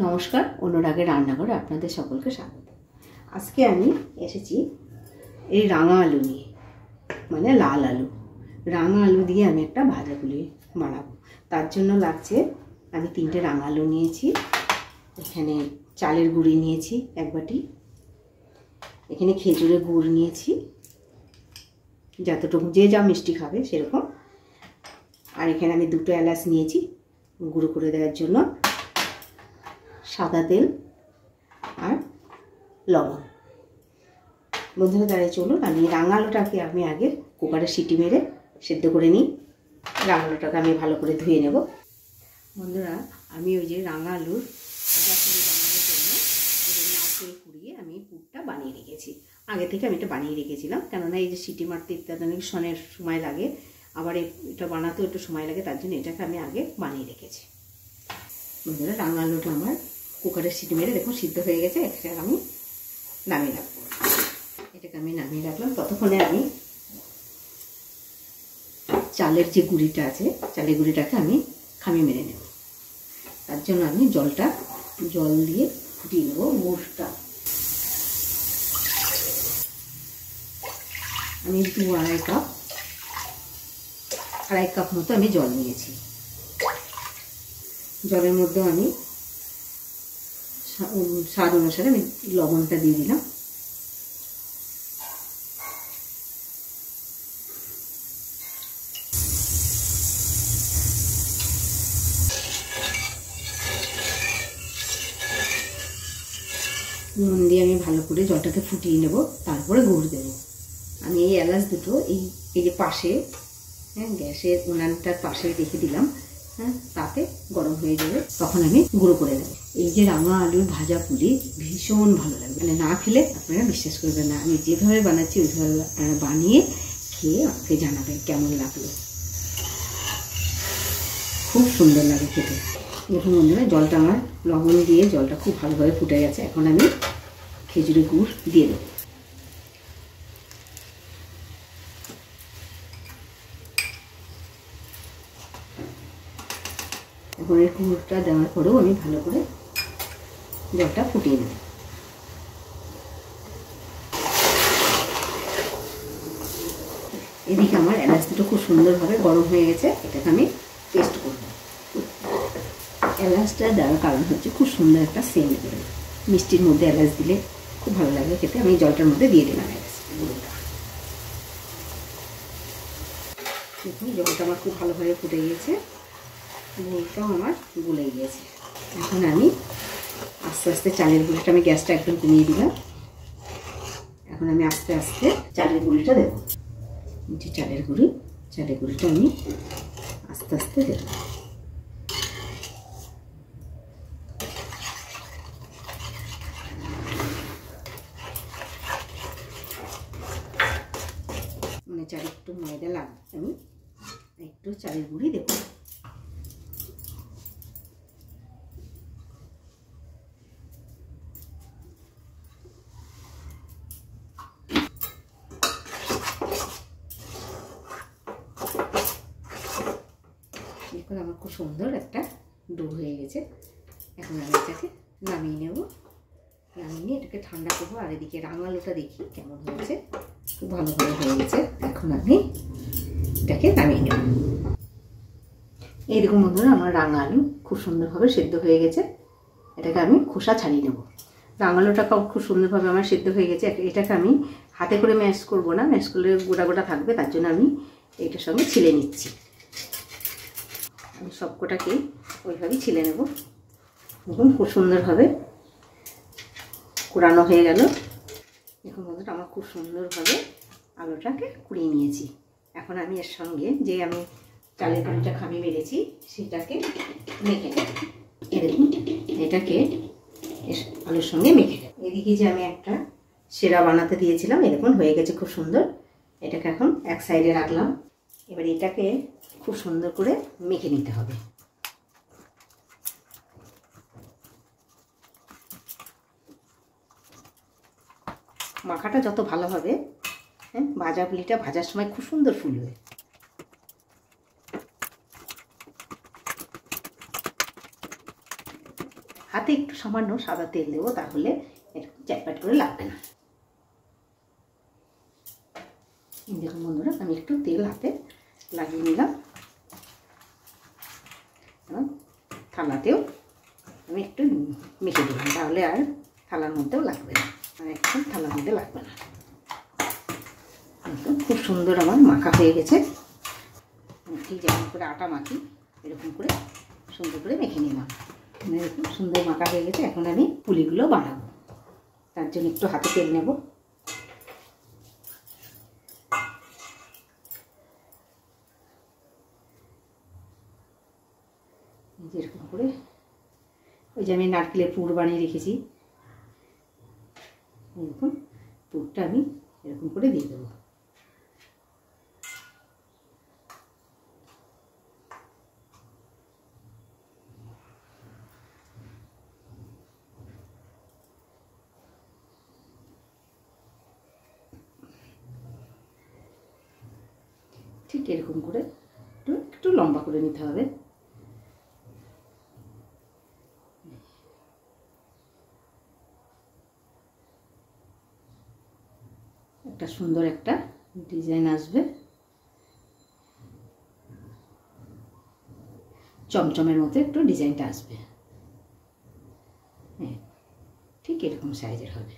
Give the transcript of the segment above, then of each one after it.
নমস্কার, অনুরাগের রান্নাঘরে আপনাদের সকলকে স্বাগত। আজকে আমি এসেছি এই রাঙা আলু নিয়ে, মানে লাল আলু। রাঙা আলু দিয়ে আমি একটা ভাজাপুলি বানাবো। তার জন্য লাগছে, আমি 3টে রাঙা আলু নিয়েছি, এখানে চালের গুঁড়ি নিয়েছি 1 বাটি, এখানে খেজুরের গুড় নিয়েছি যতটুকু যে যা মিষ্টি খাবে সেরকম, আর এখানে আমি 2টো এলাচ নিয়েছি গুঁড়ো করে দেওয়ার জন্য, সাদা তেল আর লবণ। বন্ধুরা দাঁড়িয়ে চলুন, আমি রাঙা আলুটাকে আমি আগে কুকারে সিটি মেরে সেদ্ধ করে নিই। রাঙা আলুটাকে আমি ভালো করে ধুয়ে নেব। বন্ধুরা, আমি ওই যে রাঙা আলুর বানানোর জন্য নারকেল কুড়িয়ে আমি পুরটা বানিয়ে রেখেছি। আগে থেকে আমি এটা বানিয়ে রেখেছিলাম, কেননা এই যে সিটি মারতে ইত্যাদি অনেক সময় লাগে, আবার এটা বানাতেও একটু সময় লাগে, তার জন্য এটাকে আমি আগে বানিয়ে রেখেছি। বন্ধুরা, রাঙা আলুটা আমার কুকারের সিটি মেরে দেখুন সিদ্ধ হয়ে গেছে। এটাকে আমি নামিয়ে রাখবো। এটাকে আমি নামিয়ে রাখলাম। ততক্ষণে আমি চালের যে গুঁড়িটা আছে, চালের গুঁড়িটাকে আমি খামি মেরে নেব। তার জন্য আমি জল দিয়ে ফুটিয়ে নেব গুড়টা। আমি 2-2.5 কাপ মতো আমি জল নিয়েছি। জলের মধ্যে আমি স্বাদ অনুসারে আমি লবণটা দিয়ে দিলাম। নুন দিয়ে আমি ভালো করে জলটাকে ফুটিয়ে নেব, তারপরে গুড় দেবো। আমি এই এলাচ দুটো এই যে পাশে, গ্যাসের উনানটার পাশে রেখে দিলাম, তাতে গরম হয়ে যাবে, তখন আমি গুঁড়ো করে দেবো। এই যে রাঙা আলুর ভাজা পুলি ভীষণ ভালো লাগবে, মানে না খেলে আপনারা বিশ্বাস করবেন না। আমি যেভাবে বানাচ্ছি ওইভাবে আপনারা বানিয়ে খেয়ে আমাকে জানাবেন কেমন লাগলো। খুব সুন্দর লাগে খেতে। দেখুন বন্ধুরা, জলটা আমার লবণ দিয়ে জলটা খুব ভালোভাবে ফুটে গেছে। এখন আমি খেজুরের গুড় দিয়ে দেবো। এখন এই গুড়টা দেওয়ার পরেও আমি ভালো করে জলটা ফুটিয়ে নেব। এদিকে আমার এলাচ দুটো খুব সুন্দরভাবে গরম হয়ে গেছে, এটাকে আমি পেস্ট করব। এলাচটা দেওয়ার কারণ হচ্ছে খুব সুন্দর একটা সেন্ট বেরোবে। মিষ্টির মধ্যে এলাচ দিলে খুব ভালো লাগে খেতে। আমি জলটার মধ্যে দিয়ে দিলাম এলাচ গুঁড়োটা। দেখুন জলটা আমার খুব ভালোভাবে ফুটে গিয়েছে, গুড়টাও আমার গুলে গিয়েছে। এখন আমি আস্তে আস্তে চালের গুঁড়িটা, আমি গ্যাসটা একদম কমিয়ে দিলাম। এখন আমি আস্তে আস্তে চালের গুঁড়িটা দেবো। যে চালের গুঁড়িটা আমি আস্তে আস্তে দেবো। মানে চাল একটু ময়দা লাগবে, আমি একটু চালের গুঁড়ি দেবো। এখন আমার খুব সুন্দর একটা ডো হয়ে গেছে। এখন আমি এটাকে নামিয়ে নেব। নামিয়ে নিয়ে এটাকে ঠান্ডা করবো। আর এদিকে রাঙা আলুটা দেখি কেমন হয়েছে। খুব ভালোভাবে হয়ে গেছে। এখন আমি এটাকে নামিয়ে নেব। এইরকম বন্ধুরা, আমার রাঙা আলু খুব সুন্দরভাবে সেদ্ধ হয়ে গেছে। এটাকে আমি খোসা ছাড়িয়ে নেব। রাঙা আলুটাও খুব সুন্দরভাবে আমার সেদ্ধ হয়ে গেছে। এটাকে আমি হাতে করে ম্যাশ করবো না, ম্যাশ করলে গোটা গোটা থাকবে, তার জন্য আমি এইটার সঙ্গে ছিলে নিচ্ছি। আমি সবকটাকে ওইভাবেই ছিলে নেব। দেখুন খুব সুন্দরভাবে কুড়ানো হয়ে গেল। দেখুন বন্ধুরা, আমার খুব সুন্দরভাবে আলুটাকে কুড়িয়ে নিয়েছি। এখন আমি এর সঙ্গে যে আমি চালের গুঁড়িটা খামি মেরেছি সেটাকে মেখে নেব। দেখুন এটাকে আলুর সঙ্গে মেখে নেব। এদিকে যে আমি একটা সেরা বানাতে দিয়েছিলাম, এরকম হয়ে গেছে খুব সুন্দর। এটাকে এখন এক সাইডে রাখলাম। এবার এটাকে খুব সুন্দর করে মেখে নিতে হবে। মাখাটা যত ভালো হবে, ভাজা পুলিটা ভাজার সময় খুব সুন্দর ফুলবে। হাত হাতে একটু সামান্য সাদা তেল দেবো, তাহলে এরকম চ্যাটপ্যাট করে লাগবে না। দেখুন বন্ধুরা, আমি একটু তেল হাতে লাগিয়ে নিলাম। থালাতেও আমি একটু মেখে দিলাম, তাহলে আর থালার মধ্যেও লাগবে না, আর একদম থালার মধ্যে লাগবে না। খুব সুন্দর আমার মাখা হয়ে গেছে। ঠিক যেমন করে আটা মাখি এরকম করে সুন্দর করে মেখে নিলাম। এরকম সুন্দর মাখা হয়ে গেছে। এখন আমি পুলিগুলো বানাবো, তার জন্য একটু হাতে তেল নেব। এরকম করে ওই যে আমি নারকেলের পুর বানিয়ে রেখেছি, এরকম পুরটা আমি এরকম করে দিয়ে দেবো। ঠিক এরকম করে একটু লম্বা করে নিতে হবে। একটা সুন্দর একটা ডিজাইন আসবে, চমচমের মতো একটু ডিজাইনটা আসবে। হ্যাঁ, ঠিক এরকম সাইজের হবে।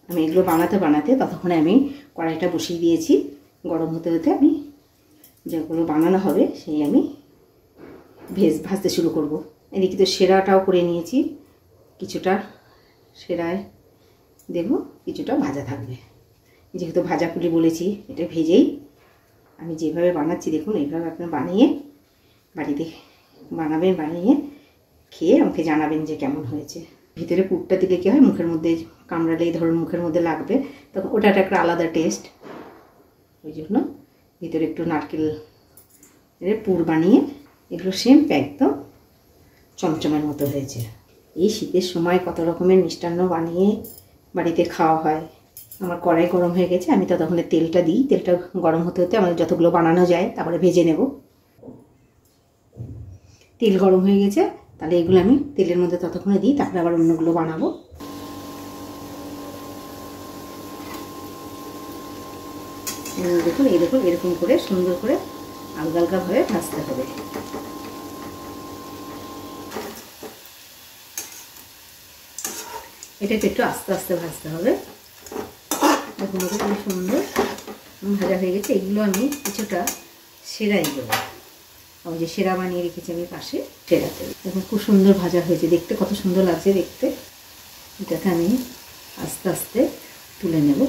আমি এগুলো বানাতে বানাতে ততক্ষণে আমি কড়াইটা বসিয়ে দিয়েছি। গরম হতে হতে আমি যেগুলো বানানো হবে সেই আমি ভাজতে শুরু করব। এদিকে তো সেরাটাও করে নিয়েছি, কিছুটা সেরায় দেব, কিছুটা ভাজা থাকবে। যেহেতু ভাজা পুলি বলেছি, এটা ভেজেই আমি যেভাবে বানাচ্ছি দেখুন, এইভাবে আপনার বানিয়ে বাড়িতে বানাবেন, বানিয়ে খেয়ে আমাকে জানাবেন যে কেমন হয়েছে। ভিতরে পুরটা দিলে কী হয়, মুখের মধ্যে কামড়ালেই ধরুন মুখের মধ্যে লাগবে, তখন ওটা একটা আলাদা টেস্ট। ওই জন্য ভিতরে একটু নারকেলের পুর বানিয়ে এগুলো সেম একদম চমচমের মতো হয়েছে। এই শীতের সময় কত রকমের মিষ্টান্ন বানিয়ে বাড়িতে খাওয়া হয়। আমার কড়াই গরম হয়ে গেছে, আমি ততক্ষণে তেলটা দিই। তেলটা গরম হতে হতে আমাদের যতগুলো বানানো যায় তারপরে ভেজে নেব। তেল গরম হয়ে গেছে, তাহলে এগুলো আমি তেলের মধ্যে ততক্ষণে দিই, তারপরে আবার অন্যগুলো বানাবো। দেখুন, এই দেখুন এরকম করে সুন্দর করে হালকা হালকাভাবে ভাজতে হবে। এটাকে একটু আস্তে আস্তে ভাজতে হবে। দেখুন খুব সুন্দর ভাজা হয়ে গেছে। এগুলো আমি কিছুটা সেরাই দেবো, ওই যে সেরা বানিয়ে রেখেছি আমি পাশে, সেরাতে দেখুন খুব সুন্দর ভাজা হয়েছে, দেখতে কত সুন্দর লাগছে দেখতে। এটাকে আমি আস্তে আস্তে তুলে নেব।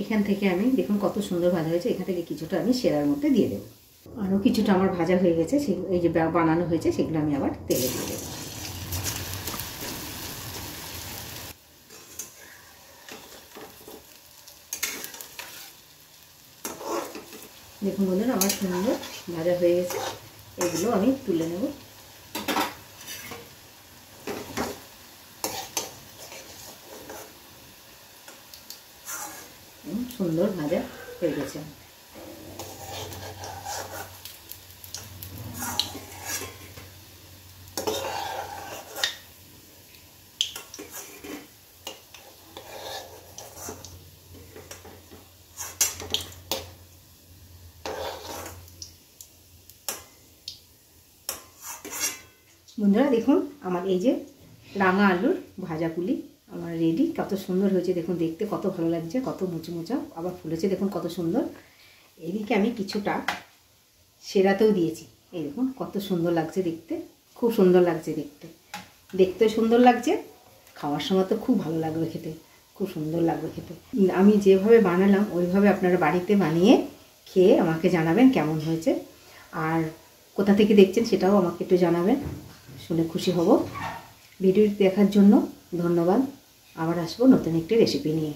এখান থেকে আমি দেখুন কত সুন্দর ভাজা হয়েছে, এখান থেকে কিছুটা আমি সেরার মধ্যে দিয়ে দেবো। আরও কিছুটা আমার ভাজা হয়ে গেছে, এই যে বানানো হয়েছে সেগুলো আমি আবার তেলে দিয়ে দেবো। দেখুন বন্ধুরা, আমার সুন্দর ভাজা হয়ে গেছে, এগুলো আমি তুলে নেব। সুন্দর ভাজা হয়ে গেছে। বন্ধুরা দেখুন, আমার এই যে রাঙা আলুর ভাজা পুলি আমার রেডি। কত সুন্দর হয়েছে দেখুন, দেখতে কত ভালো লাগছে, কত মুচমুচা আবার ফুলেছে দেখুন কত সুন্দর। এদিকে আমি কিছুটা সেরাতেও দিয়েছি, এই দেখুন কত সুন্দর লাগছে দেখতে, খুব সুন্দর লাগছে দেখতে, দেখতেও সুন্দর লাগছে, খাওয়ার সময় তো খুব ভালো লাগবে খেতে, খুব সুন্দর লাগবে খেতে। আমি যেভাবে বানালাম ওইভাবে আপনারা বাড়িতে বানিয়ে খেয়ে আমাকে জানাবেন কেমন হয়েছে, আর কোথা থেকে দেখছেন সেটাও আমাকে একটু জানাবেন, শুনে খুশি হব। ভিডিওটি দেখার জন্য ধন্যবাদ। আবার আসবো নতুন একটি রেসিপি নিয়ে।